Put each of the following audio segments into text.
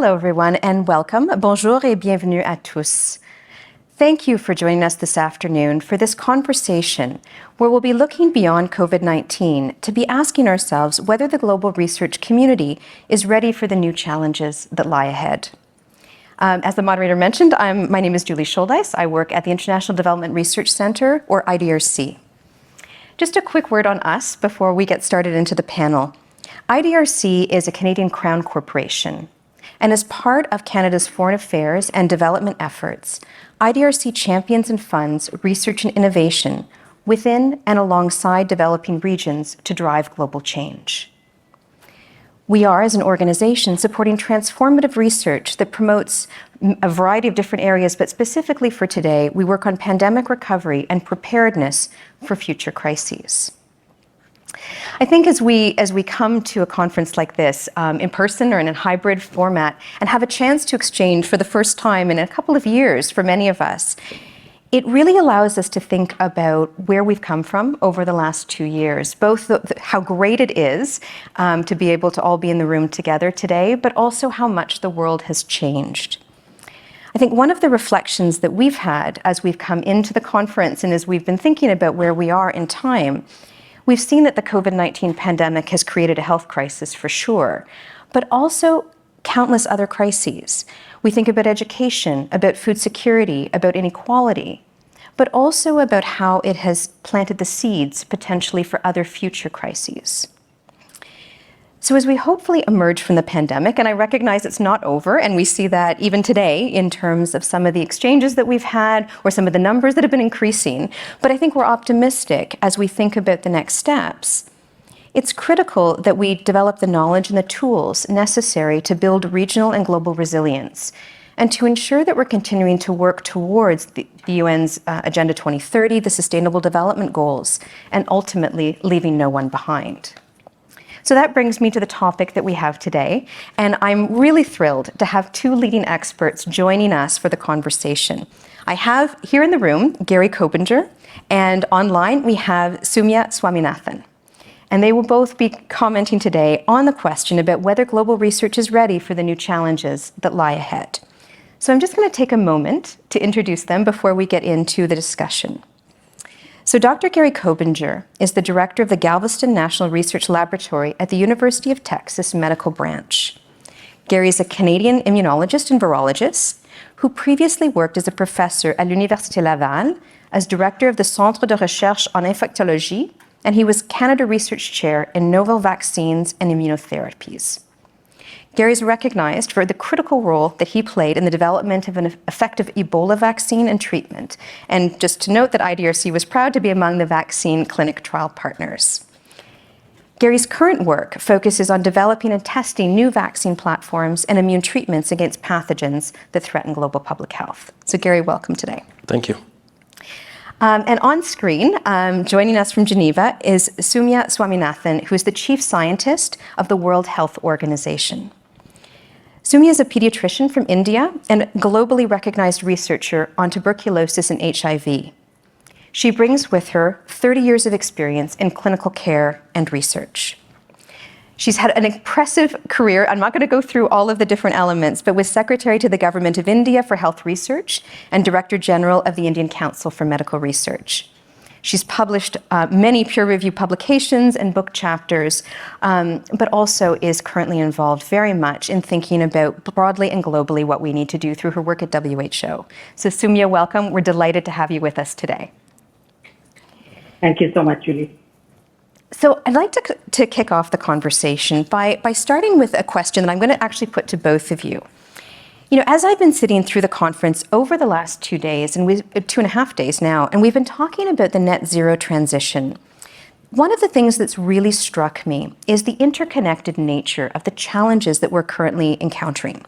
Hello, everyone, and welcome. Bonjour et bienvenue à tous. Thank you for joining us this afternoon for this conversation where we'll be looking beyond COVID-19 to be asking ourselves whether the global research community is ready for the new challenges that lie ahead. As the moderator mentioned, my name is Julie Shouldice. I work at the International Development Research Center, or IDRC. Just a quick word on us before we get started into the panel. IDRC is a Canadian Crown corporation, and as part of Canada's foreign affairs and development efforts, IDRC champions and funds research and innovation within and alongside developing regions to drive global change. We are, as an organization, supporting transformative research that promotes a variety of different areas, but specifically for today, we work on pandemic recovery and preparedness for future crises. I think as we come to a conference like this, in person or in a hybrid format, and have a chance to exchange for the first time in a couple of years for many of us, it really allows us to think about where we've come from over the last 2 years, both how great it is to be able to all be in the room together today, but also how much the world has changed. I think one of the reflections that we've had as we've come into the conference and as we've been thinking about where we are in time, we've seen that the COVID-19 pandemic has created a health crisis for sure, but also countless other crises. We think about education, about food security, about inequality, but also about how it has planted the seeds potentially for other future crises. So as we hopefully emerge from the pandemic, and I recognize it's not over, and we see that even today in terms of some of the exchanges that we've had or some of the numbers that have been increasing, but I think we're optimistic as we think about the next steps. It's critical that we develop the knowledge and the tools necessary to build regional and global resilience, and to ensure that we're continuing to work towards the UN's Agenda 2030, the Sustainable Development Goals, and ultimately leaving no one behind. So that brings me to the topic that we have today, and I'm really thrilled to have two leading experts joining us for the conversation. I have here in the room Gary Kobinger, and online we have Soumya Swaminathan. And they will both be commenting today on the question about whether global research is ready for the new challenges that lie ahead. So I'm just going to take a moment to introduce them before we get into the discussion. So Dr. Gary Kobinger is the director of the Galveston National Research Laboratory at the University of Texas Medical Branch. Gary is a Canadian immunologist and virologist who previously worked as a professor at l'Université Laval as director of the Centre de Recherche en Infectiologie, and he was Canada Research Chair in Novel Vaccines and Immunotherapies. Gary is recognized for the critical role that he played in the development of an effective Ebola vaccine and treatment. And just to note that IDRC was proud to be among the vaccine clinic trial partners. Gary's current work focuses on developing and testing new vaccine platforms and immune treatments against pathogens that threaten global public health. So Gary, welcome today. Thank you. And on screen, joining us from Geneva is Soumya Swaminathan, who is the chief scientist of the World Health Organization. Soumya is a pediatrician from India and a globally recognized researcher on tuberculosis and HIV. She brings with her 30 years of experience in clinical care and research. She's had an impressive career. I'm not going to go through all of the different elements, but was Secretary to the Government of India for Health Research and Director General of the Indian Council for Medical Research. She's published many peer-reviewed publications and book chapters, but also is currently involved very much in thinking about broadly and globally what we need to do through her work at WHO. So Soumya, welcome. We're delighted to have you with us today. Thank you so much, Julie. So I'd like to kick off the conversation by starting with a question that I'm going to actually put to both of you. You know, as I've been sitting through the conference over the last 2 days, and 2.5 days now, and we've been talking about the net zero transition, one of the things that's really struck me is the interconnected nature of the challenges that we're currently encountering.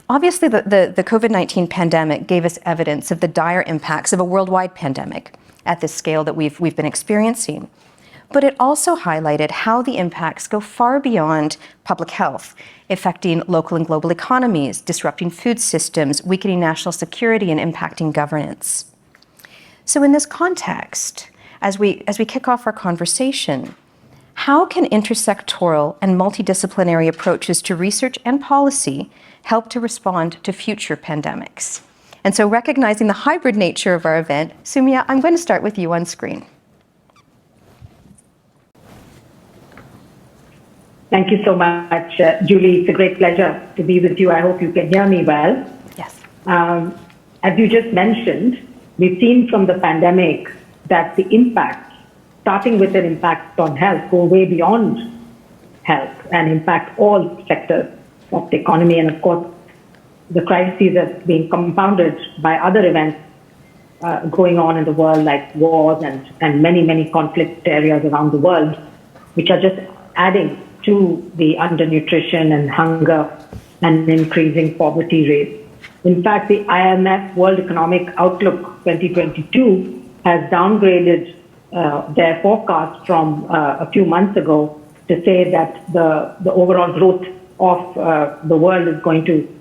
Obviously, the COVID-19 pandemic gave us evidence of the dire impacts of a worldwide pandemic at this scale that we've been experiencing. But it also highlighted how the impacts go far beyond public health, affecting local and global economies, disrupting food systems, weakening national security, and impacting governance. So in this context, as we kick off our conversation, how can intersectoral and multidisciplinary approaches to research and policy help to respond to future pandemics. And so recognizing the hybrid nature of our event, Soumya, I'm going to start with you on screen. Thank you so much, Julie. It's a great pleasure to be with you. I hope you can hear me well. Yes. As you just mentioned, we've seen from the pandemic that the impact, starting with an impact on health, go way beyond health and impact all sectors of the economy. And of course, the crises are being compounded by other events going on in the world, like wars and many, many conflict areas around the world, which are just adding to the undernutrition and hunger and increasing poverty rates. In fact, the IMF World Economic Outlook 2022 has downgraded their forecast from a few months ago to say that the overall growth of the world is going to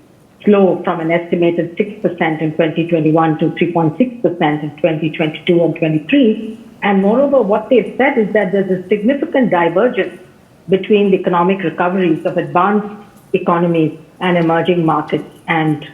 slow from an estimated 6% in 2021 to 3.6% in 2022 and 23. And moreover, what they've said is that there's a significant divergence between the economic recoveries of advanced economies and emerging markets and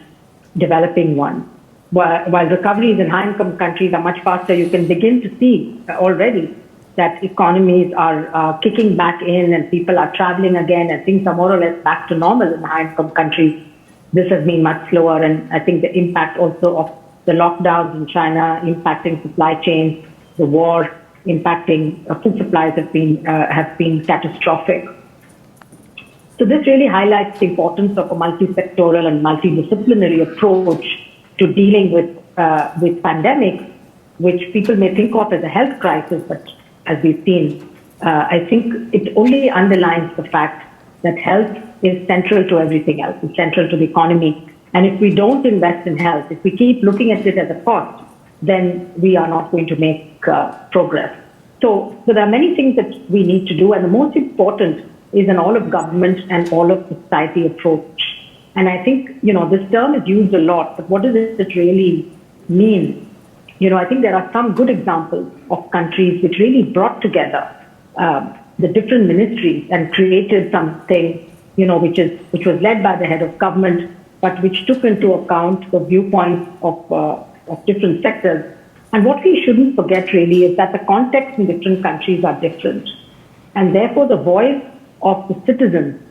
developing ones. While recoveries in high-income countries are much faster, you can begin to see already that economies are kicking back in and people are traveling again and things are more or less back to normal in high-income countries. This has been much slower, and I think the impact also of the lockdowns in China impacting supply chains, the war impacting food supplies have been catastrophic. So this really highlights the importance of a multi-sectoral and multidisciplinary approach to dealing with pandemics, which people may think of as a health crisis, but as we've seen, I think it only underlines the fact that health is central to everything else, it's central to the economy. And if we don't invest in health, if we keep looking at it as a cost, then we are not going to make progress. So there are many things that we need to do, and the most important is an all of government and all of society approach. And I think, this term is used a lot, but what does it really mean? I think there are some good examples of countries which really brought together the different ministries and created something, which was led by the head of government, but which took into account the viewpoints of different sectors. And what we shouldn't forget really is that the context in different countries are different. And therefore the voice of the citizens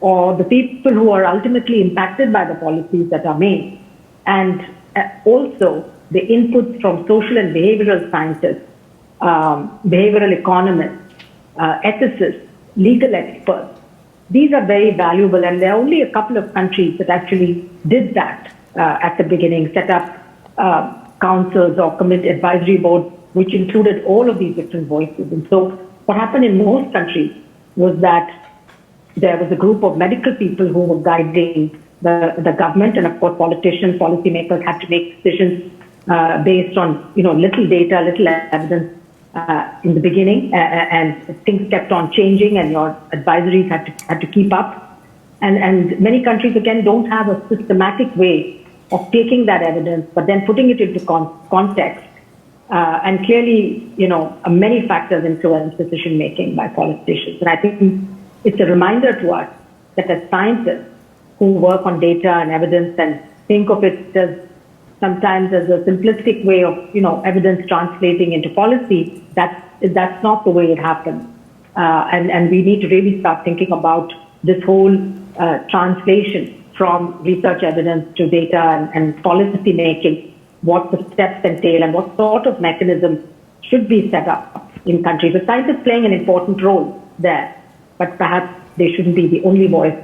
or the people who are ultimately impacted by the policies that are made, and also the inputs from social and behavioral scientists, behavioral economists, ethicists, legal experts. These are very valuable, and there are only a couple of countries that actually did that at the beginning, set up councils or advisory boards, which included all of these different voices. And so what happened in most countries was that there was a group of medical people who were guiding the government, and of course politicians, policymakers had to make decisions based on little data, little evidence in the beginning, and things kept on changing, and your advisories had to keep up. And many countries again don't have a systematic way of taking that evidence, but then putting it into context. And clearly, many factors influence decision making by politicians. And I think it's a reminder to us that as scientists who work on data and evidence and think of it as sometimes as a simplistic way of, evidence translating into policy, that's not the way it happens. And we need to really start thinking about this whole translation from research evidence to data and policy making, what the steps entail and what sort of mechanisms should be set up in countries. The scientists playing an important role there, but perhaps they shouldn't be the only voice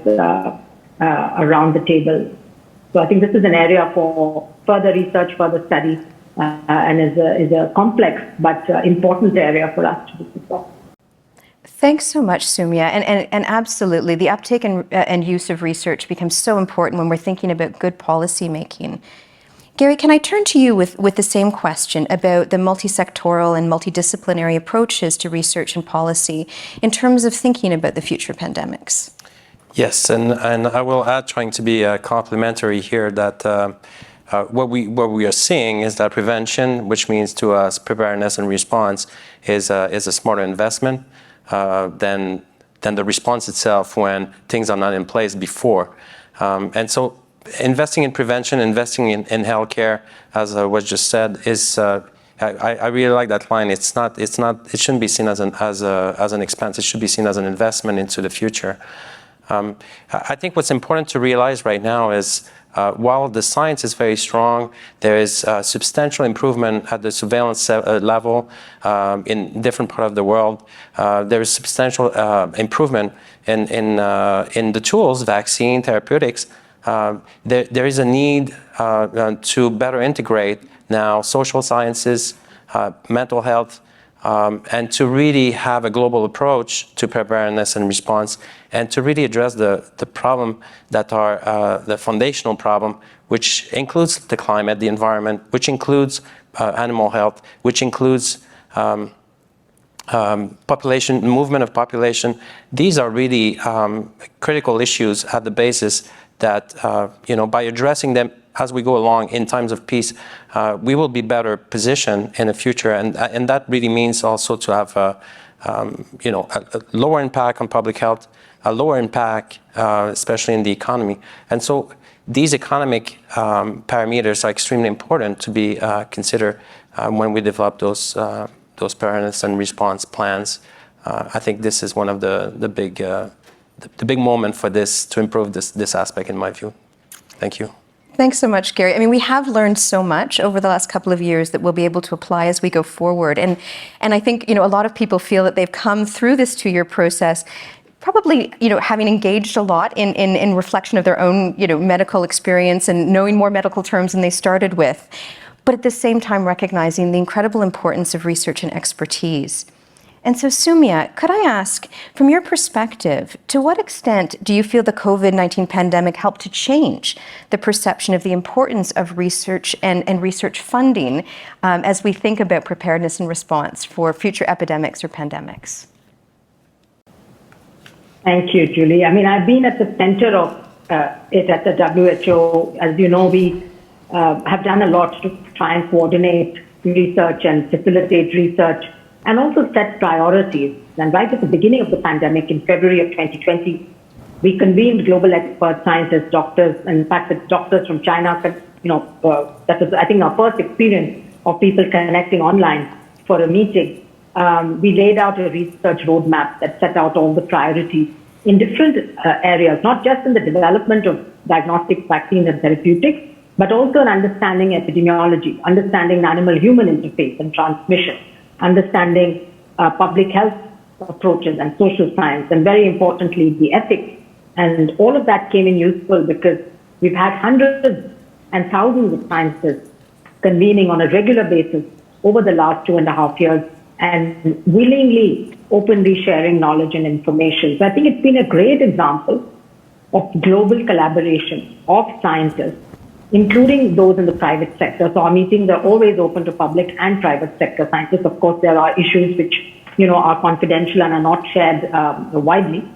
around the table. So I think this is an area for further research, further study, and is a complex but important area for us to discuss. Thanks so much, Soumya. And absolutely, the uptake and use of research becomes so important when we're thinking about good policy making. Gary, can I turn to you with the same question about the multi-sectoral and multidisciplinary approaches to research and policy in terms of thinking about the future pandemics? Yes, and I will add, trying to be complimentary here, that what we are seeing is that prevention, which means to us preparedness and response, is a smarter investment than the response itself when things are not in place before. And so investing in prevention, investing in healthcare, as was just said, is I really like that line. It shouldn't be seen as an expense. It should be seen as an investment into the future. I think what's important to realize right now is while the science is very strong, there is substantial improvement at the surveillance level in different parts of the world. There is substantial improvement in the tools, vaccine, therapeutics. There is a need to better integrate now social sciences, mental health, and to really have a global approach to preparedness and response, and to really address the problem that are the foundational problem, which includes the climate, the environment, which includes animal health, which includes population, movement of population. These are really critical issues at the basis that, by addressing them as we go along in times of peace, we will be better positioned in the future. And that really means also to have a lower impact on public health, a lower impact, especially in the economy. And so these economic parameters are extremely important to be considered when we develop those preparedness and response plans. I think this is one of the big moment for this to improve this aspect, in my view. Thank you. Thanks so much, Gary. I mean, we have learned so much over the last couple of years that we'll be able to apply as we go forward. And I think, a lot of people feel that they've come through this 2-year process probably, having engaged a lot in reflection of their own, medical experience and knowing more medical terms than they started with, but at the same time recognizing the incredible importance of research and expertise. And so, Soumya, could I ask, from your perspective, to what extent do you feel the COVID-19 pandemic helped to change the perception of the importance of research and research funding as we think about preparedness and response for future epidemics or pandemics? Thank you, Julie. I mean, I've been at the center of it at the WHO. As you know, we have done a lot to try and coordinate research and facilitate research, and also set priorities. And right at the beginning of the pandemic, in February of 2020, we convened global experts, scientists, doctors, and in fact, the doctors from China. That was, I think, our first experience of people connecting online for a meeting. We laid out a research roadmap that set out all the priorities in different areas, not just in the development of diagnostics, vaccines, and therapeutics, but also in understanding epidemiology, understanding animal-human interface and transmission, understanding public health approaches and social science, and very importantly, the ethics. And all of that came in useful because we've had hundreds and thousands of scientists convening on a regular basis over the last 2.5 years and willingly, openly sharing knowledge and information. So I think it's been a great example of global collaboration of scientists, including those in the private sector. So our meetings are always open to public and private sector scientists. Of course, there are issues which, are confidential and are not shared widely.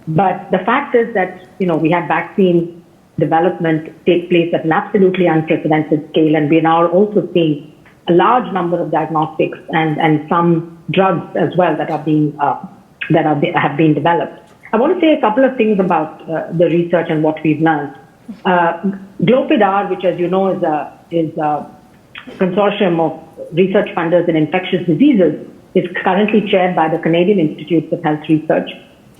But the fact is that, we had vaccine development take place at an absolutely unprecedented scale. And we are now also seeing a large number of diagnostics and some drugs as well that are being, have been developed. I want to say a couple of things about the research and what we've learned. GLOPID-R, which, as you know, is a consortium of research funders in infectious diseases, is currently chaired by the Canadian Institutes of Health Research.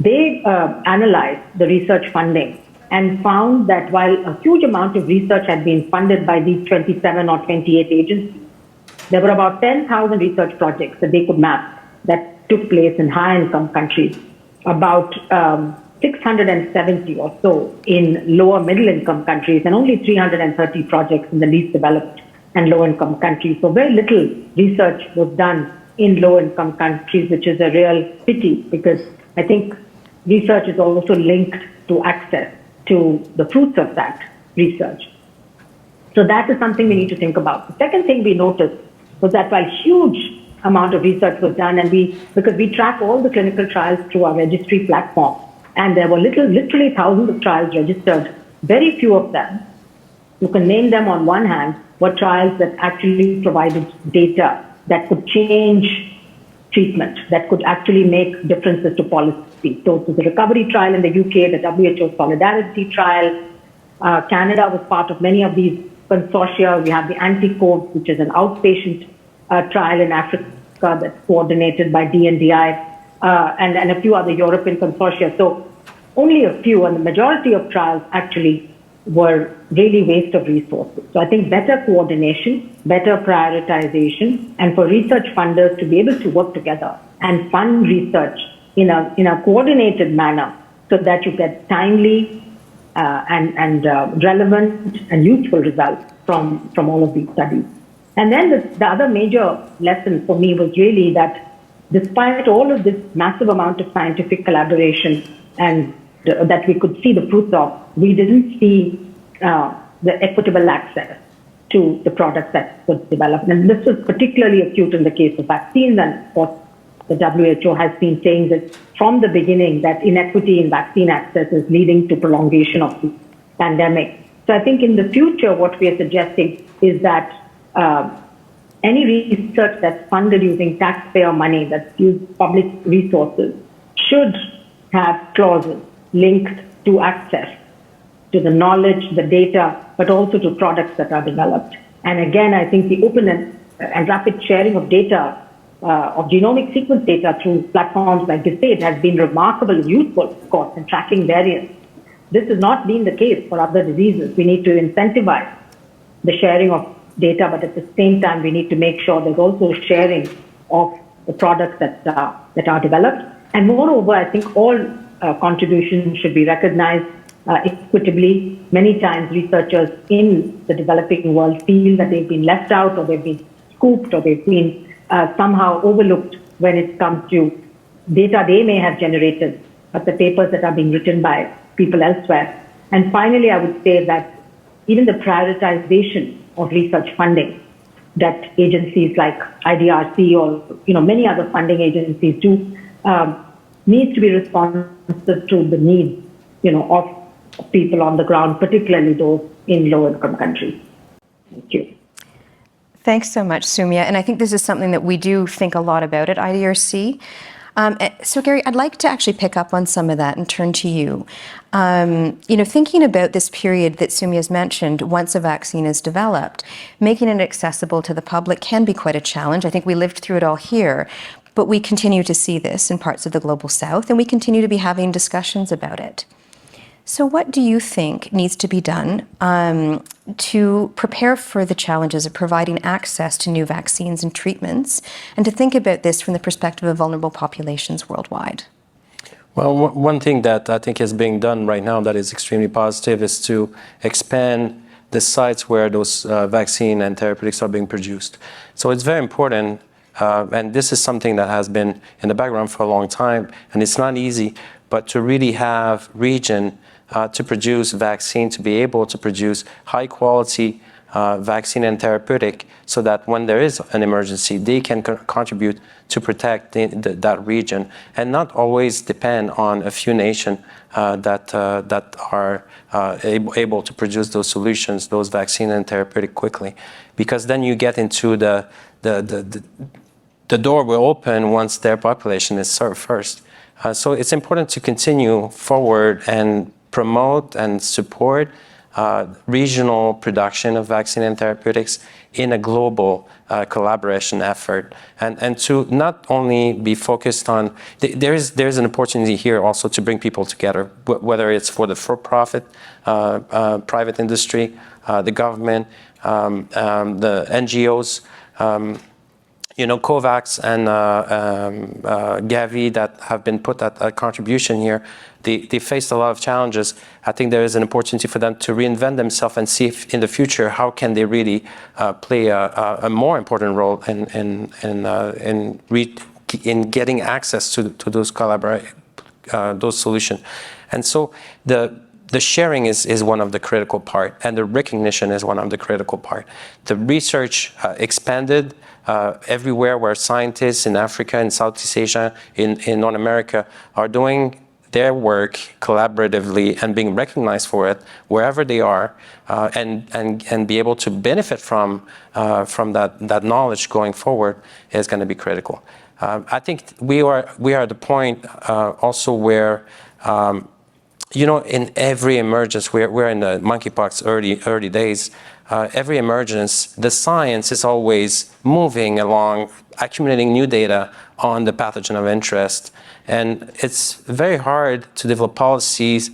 They analyzed the research funding and found that while a huge amount of research had been funded by these 27 or 28 agencies, there were about 10,000 research projects that they could map that took place in high-income countries, about 670 or so in lower middle-income countries, and only 330 projects in the least developed and low-income countries. So very little research was done in low-income countries, which is a real pity, because I think research is also linked to access to the fruits of that research. So that is something we need to think about. The second thing we noticed was that while huge amount of research was done, and because we track all the clinical trials through our registry platform, and there were literally thousands of trials registered, very few of them, you can name them on one hand, were trials that actually provided data that could change treatment, that could actually make differences to policy. So it was the recovery trial in the UK, the WHO solidarity trial, Canada was part of many of these consortia. We have the Anti-Code, which is an outpatient trial in Africa that's coordinated by DNDi, and a few other European consortia. So only a few, and the majority of trials actually were really waste of resources. So I think better coordination, better prioritization, and for research funders to be able to work together and fund research in a coordinated manner so that you get timely and relevant and useful results from all of these studies. And then the other major lesson for me was really that despite all of this massive amount of scientific collaboration and that we could see the fruits of, we didn't see the equitable access to the products that were developed. And this was particularly acute in the case of vaccines, and of course the WHO has been saying this from the beginning, that inequity in vaccine access is leading to prolongation of the pandemic. So I think in the future, what we are suggesting is that any research that's funded using taxpayer money, that's used public resources, should have clauses linked to access to the knowledge, the data, but also to products that are developed. And again, I think the open and rapid sharing of data, of genomic sequence data through platforms like GISAID has been remarkable and useful, of course, in tracking variants. This has not been the case for other diseases. We need to incentivize the sharing of data, but at the same time, we need to make sure there's also sharing of the products that are developed. And moreover, I think all contributions should be recognized equitably. Many times researchers in the developing world feel that they've been left out, or they've been scooped, or they've been somehow overlooked when it comes to data they may have generated, but the papers that are being written by people elsewhere. And finally, I would say that even the prioritization of research funding that agencies like IDRC or many other funding agencies do needs to be responsive to the needs of people on the ground, particularly those in low-income countries. Thank you. Thanks so much, Soumya. And I think this is something that we do think a lot about at IDRC. So Gary, I'd like to actually pick up on some of that and turn to you. Thinking about this period that Soumya's mentioned, once a vaccine is developed, making it accessible to the public can be quite a challenge. I think we lived through it all here, but we continue to see this in parts of the global south, and we continue to be having discussions about it. So what do you think needs to be done to prepare for the challenges of providing access to new vaccines and treatments, and to think about this from the perspective of vulnerable populations worldwide? Well, one thing that I think is being done right now that is extremely positive is to expand the sites where those vaccine and therapeutics are being produced. So it's very important, and this is something that has been in the background for a long time, and it's not easy, but to really have region to produce vaccine, to be able to produce high quality vaccine and therapeutic, so that when there is an emergency, they can contribute to protect that region, and not always depend on a few nations that are able to produce those solutions, those vaccine and therapeutic quickly, because then you get into the door will open once their population is served first. So it's important to continue forward and promote and support regional production of vaccine and therapeutics in a global collaboration effort, and to not only be focused on, there's an opportunity here also to bring people together, whether it's for the for-profit, private industry, the government, the NGOs, COVAX and Gavi that have been put at a contribution here. They faced a lot of challenges. I think there is an opportunity for them to reinvent themselves and see if in the future how can they really play a more important role in getting access to those those solutions. And so the sharing is one of the critical part, and the recognition is one of the critical part. The research expanded everywhere where scientists in Africa, in Southeast Asia, in North America are doing their work collaboratively and being recognized for it wherever they are, and be able to benefit from that knowledge going forward is going to be critical. I think we are at the point also where in every emergence, we're in the monkeypox early days, every emergence, the science is always moving along, accumulating new data on the pathogen of interest. And it's very hard to develop policies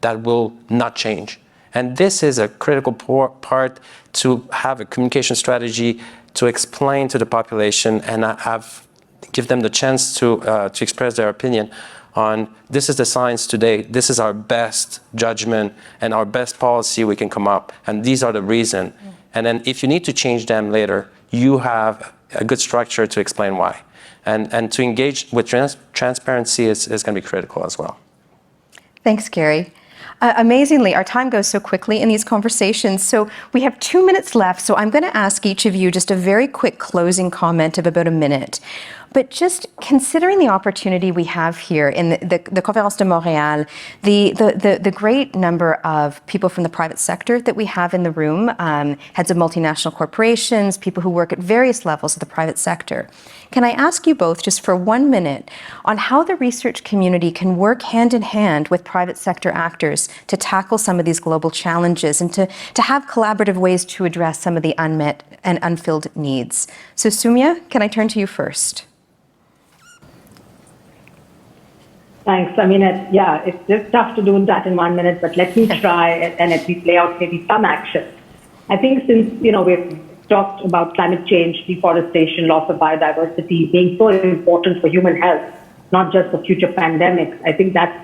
that will not change. And this is a critical part to have a communication strategy to explain to the population and give them the chance to express their opinion on this is the science today, this is our best judgment and our best policy we can come up, and these are the reason. And then if you need to change them later, you have a good structure to explain why. And to engage with transparency is going to be critical as well. Thanks, Gary. Amazingly, our time goes so quickly in these conversations. So we have 2 minutes left. So I'm going to ask each of you just a very quick closing comment of about a minute. But just considering the opportunity we have here in the Conférence de Montréal, the great number of people from the private sector that we have in the room, heads of multinational corporations, people who work at various levels of the private sector. Can I ask you both just for 1 minute on how the research community can work hand in hand with private sector actors to tackle some of these global challenges and to have collaborative ways to address some of the unmet and unfilled needs? So Soumya, can I turn to you first? Thanks. I mean, it's just tough to do that in 1 minute, but let me try and at least lay out maybe some action. I think since, we've talked about climate change, deforestation, loss of biodiversity being so important for human health, not just for future pandemics, I think that's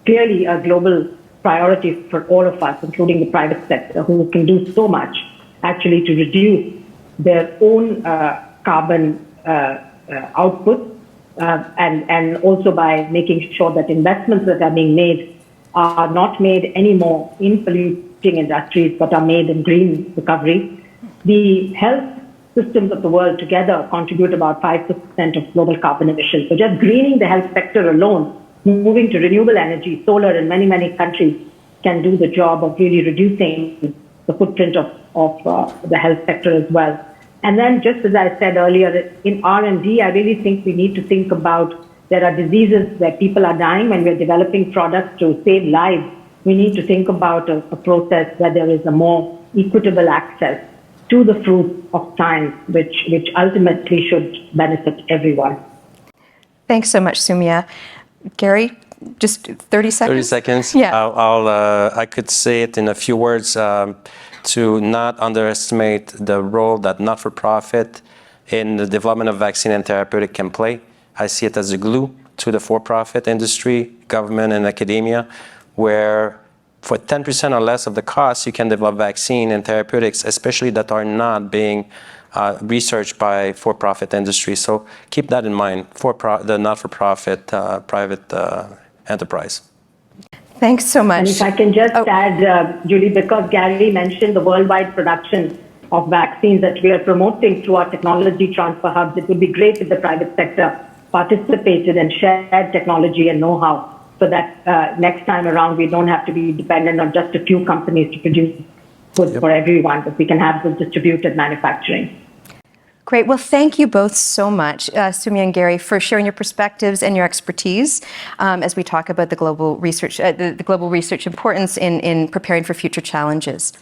clearly a global priority for all of us, including the private sector, who can do so much actually to reduce their own carbon output. And also by making sure that investments that are being made are not made anymore in polluting industries, but are made in green recovery. The health systems of the world together contribute about 5% of global carbon emissions. So just greening the health sector alone, moving to renewable energy, solar in many, many countries can do the job of really reducing the footprint of the health sector as well. And then, just as I said earlier, in R&D, I really think we need to think about there are diseases where people are dying when we're developing products to save lives. We need to think about a process where there is a more equitable access to the fruits of science, which ultimately should benefit everyone. Thanks so much, Soumya. Gary, just 30 seconds? 30 seconds. Yeah. I could say it in a few words. To not underestimate the role that not-for-profit in the development of vaccine and therapeutic can play. I see it as a glue to the for-profit industry, government and academia, where for 10% or less of the cost, you can develop vaccine and therapeutics, especially that are not being researched by for-profit industry. So keep that in mind for the not-for-profit private enterprise. Thanks so much. And if I can just add, Julie, because Gary mentioned the worldwide production of vaccines that we are promoting through our technology transfer hubs, it would be great if the private sector participated and shared technology and know-how so that next time around we don't have to be dependent on just a few companies to produce goods for everyone, but we can have this distributed manufacturing. Great. Well, thank you both so much, Soumya and Gary, for sharing your perspectives and your expertise as we talk about the global research importance in preparing for future challenges.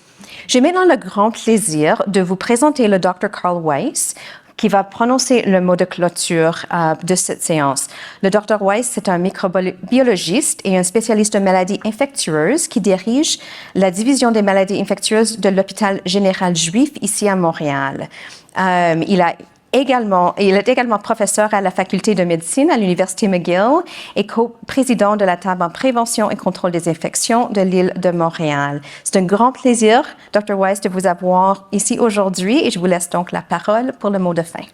J'ai maintenant le grand plaisir de vous présenter le Dr. Karl Weiss, qui va prononcer le mot de clôture de cette séance. Le Dr. Weiss, c'est un microbiologiste et un spécialiste de maladies infectieuses qui dirige la division des maladies infectieuses de l'hôpital général juif ici à Montréal. Il est également professeur à la faculté de médecine à l'université McGill et co-président de la table en prévention et contrôle des infections de l'île de Montréal. C'est un grand plaisir, Dr. Weiss, de vous avoir ici aujourd'hui et je vous laisse donc la parole pour le mot de fin.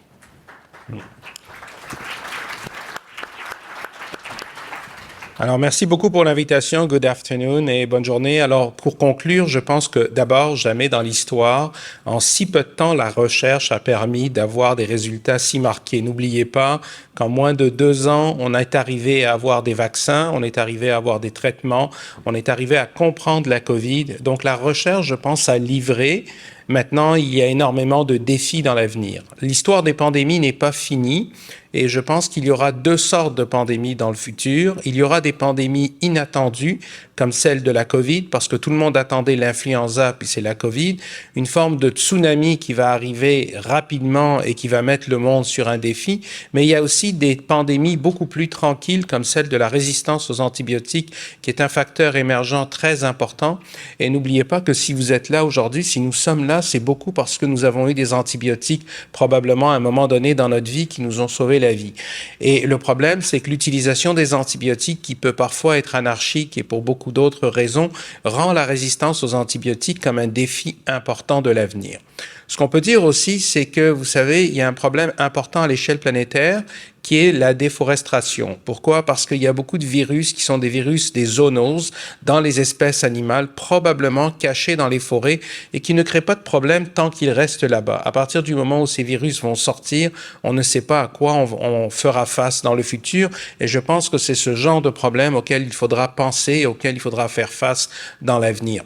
Alors, merci beaucoup pour l'invitation. Good afternoon et bonne journée. Alors, pour conclure, je pense que d'abord, jamais dans l'histoire, en si peu de temps, la recherche a permis d'avoir des résultats si marqués. N'oubliez pas qu'en moins de 2 ans, on est arrivé à avoir des vaccins, on est arrivé à avoir des traitements, on est arrivé à comprendre la COVID. Donc, la recherche, je pense, a livré. Maintenant, il y a énormément de défis dans l'avenir. L'histoire des pandémies n'est pas finie Et je pense qu'il y aura deux sortes de pandémies dans le futur. Il y aura des pandémies inattendues, comme celle de la COVID, parce que tout le monde attendait l'influenza, puis c'est la COVID, une forme de tsunami qui va arriver rapidement et qui va mettre le monde sur un défi. Mais il y a aussi des pandémies beaucoup plus tranquilles, comme celle de la résistance aux antibiotiques, qui est un facteur émergent très important. Et n'oubliez pas que si vous êtes là aujourd'hui, si nous sommes là, c'est beaucoup parce que nous avons eu des antibiotiques probablement à un moment donné dans notre vie qui nous ont sauvé la vie. Et le problème, c'est que l'utilisation des antibiotiques, qui peut parfois être anarchique et pour beaucoup d'autres raisons, rend la résistance aux antibiotiques comme un défi important de l'avenir. Ce qu'on peut dire aussi, c'est que, vous savez, il y a un problème important à l'échelle planétaire qui est la déforestation. Pourquoi? Parce qu'il y a beaucoup de virus qui sont des virus, des zoonoses, dans les espèces animales, probablement cachés dans les forêts et qui ne créent pas de problème tant qu'ils restent là-bas. À partir du moment où ces virus vont sortir, on ne sait pas à quoi on fera face dans le futur et je pense que c'est ce genre de problème auquel il faudra penser et auquel il faudra faire face dans l'avenir.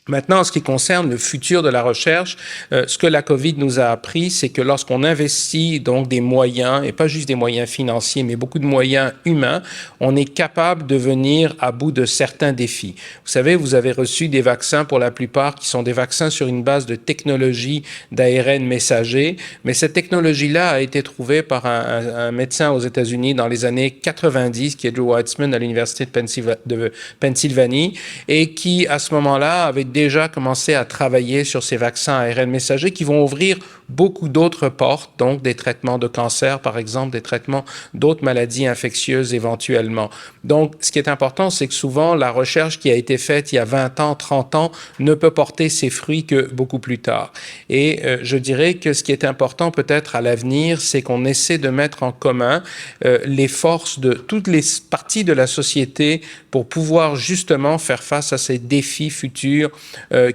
Maintenant, en ce qui concerne le futur de la recherche, ce que la COVID nous a appris, c'est que lorsqu'on investit donc des moyens, et pas juste des moyens financiers, mais beaucoup de moyens humains, on est capable de venir à bout de certains défis. Vous savez, vous avez reçu des vaccins pour la plupart qui sont des vaccins sur une base de technologie d'ARN messager, mais cette technologie-là a été trouvée par un médecin aux États-Unis dans les années 90, qui est Drew Weitzman à l'Université de Pennsylvanie, et qui, à ce moment-là, avait déjà commencé à travailler sur ces vaccins ARN messagers qui vont ouvrir beaucoup d'autres portes, donc des traitements de cancer, par exemple, des traitements d'autres maladies infectieuses éventuellement. Donc, ce qui est important, c'est que souvent, la recherche qui a été faite il y a 20 ans, 30 ans, ne peut porter ses fruits que beaucoup plus tard. Et je dirais que ce qui est important peut-être à l'avenir, c'est qu'on essaie de mettre en commun les forces de toutes les parties de la société pour pouvoir justement faire face à ces défis futurs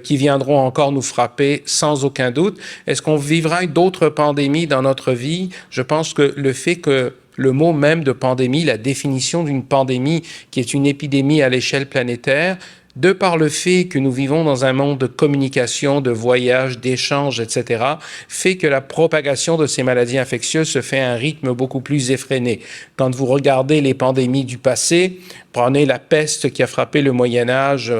qui viendront encore nous frapper sans aucun doute. Est-ce qu'on vivra d'autres pandémies dans notre vie? Je pense que le fait que le mot même de pandémie, la définition d'une pandémie qui est une épidémie à l'échelle planétaire, de par le fait que nous vivons dans un monde de communication, de voyage, d'échange, etc., fait que la propagation de ces maladies infectieuses se fait à un rythme beaucoup plus effréné. Quand vous regardez les pandémies du passé, prenez la peste qui a frappé le Moyen-Âge,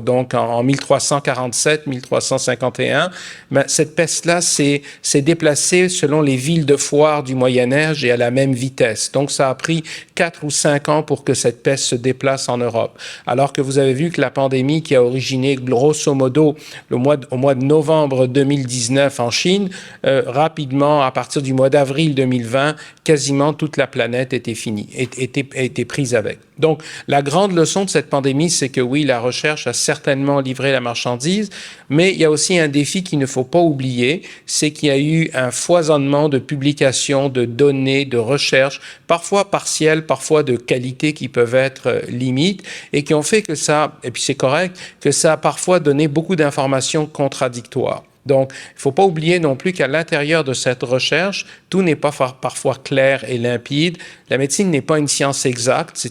donc en 1347, 1351, ben, cette peste-là s'est déplacée selon les villes de foire du Moyen-Âge et à la même vitesse. Donc, ça a pris 4 ou 5 ans pour que cette peste se déplace en Europe. Alors que vous avez vu que la pandémie qui a originé grosso modo au mois de novembre 2019 en Chine, rapidement, à partir du mois d'avril 2020, quasiment toute la planète était prise avec. Donc, la grande leçon de cette pandémie, c'est que oui, la recherche a certainement livré la marchandise, mais il y a aussi un défi qu'il ne faut pas oublier, c'est qu'il y a eu un foisonnement de publications, de données, de recherches, parfois partielles, parfois de qualité qui peuvent être limites, et qui ont fait que ça, et puis c'est correct, que ça a parfois donné beaucoup d'informations contradictoires. Donc, il ne faut pas oublier non plus qu'à l'intérieur de cette recherche, tout n'est pas parfois clair et limpide. La médecine n'est pas une science exacte,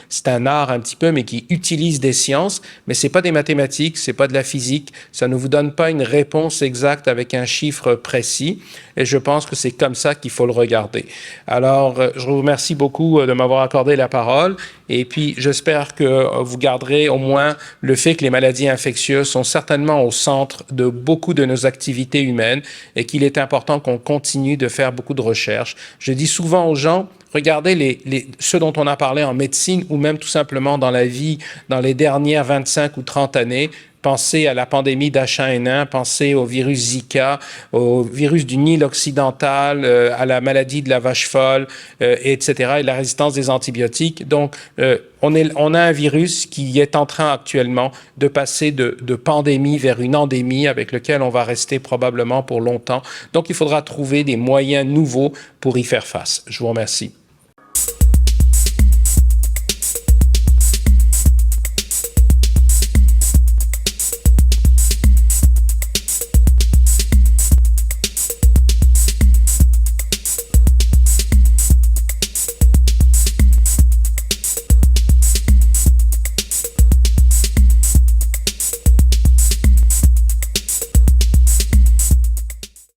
c'est un art un petit peu, mais qui utilise des sciences, mais c'est pas des mathématiques, c'est pas de la physique, ça ne vous donne pas une réponse exacte avec un chiffre précis, et je pense que c'est comme ça qu'il faut le regarder. Alors, je vous remercie beaucoup de m'avoir accordé la parole, et puis j'espère que vous garderez au moins le fait que les maladies infectieuses sont certainement au centre de beaucoup de nos activités humaines et qu'il est important qu'on continue de faire beaucoup de recherches. Je dis souvent aux gens, regardez ceux dont on a parlé en médecine ou même tout simplement dans la vie dans les dernières 25 ou 30 années. Pensez à la pandémie d'H1N1, pensez au virus Zika, au virus du Nil occidental, à la maladie de la vache folle, etc., et la résistance des antibiotiques. Donc, on a un virus qui est en train actuellement de passer de pandémie vers une endémie avec lequel on va rester probablement pour longtemps. Donc, il faudra trouver des moyens nouveaux pour y faire face. Je vous remercie.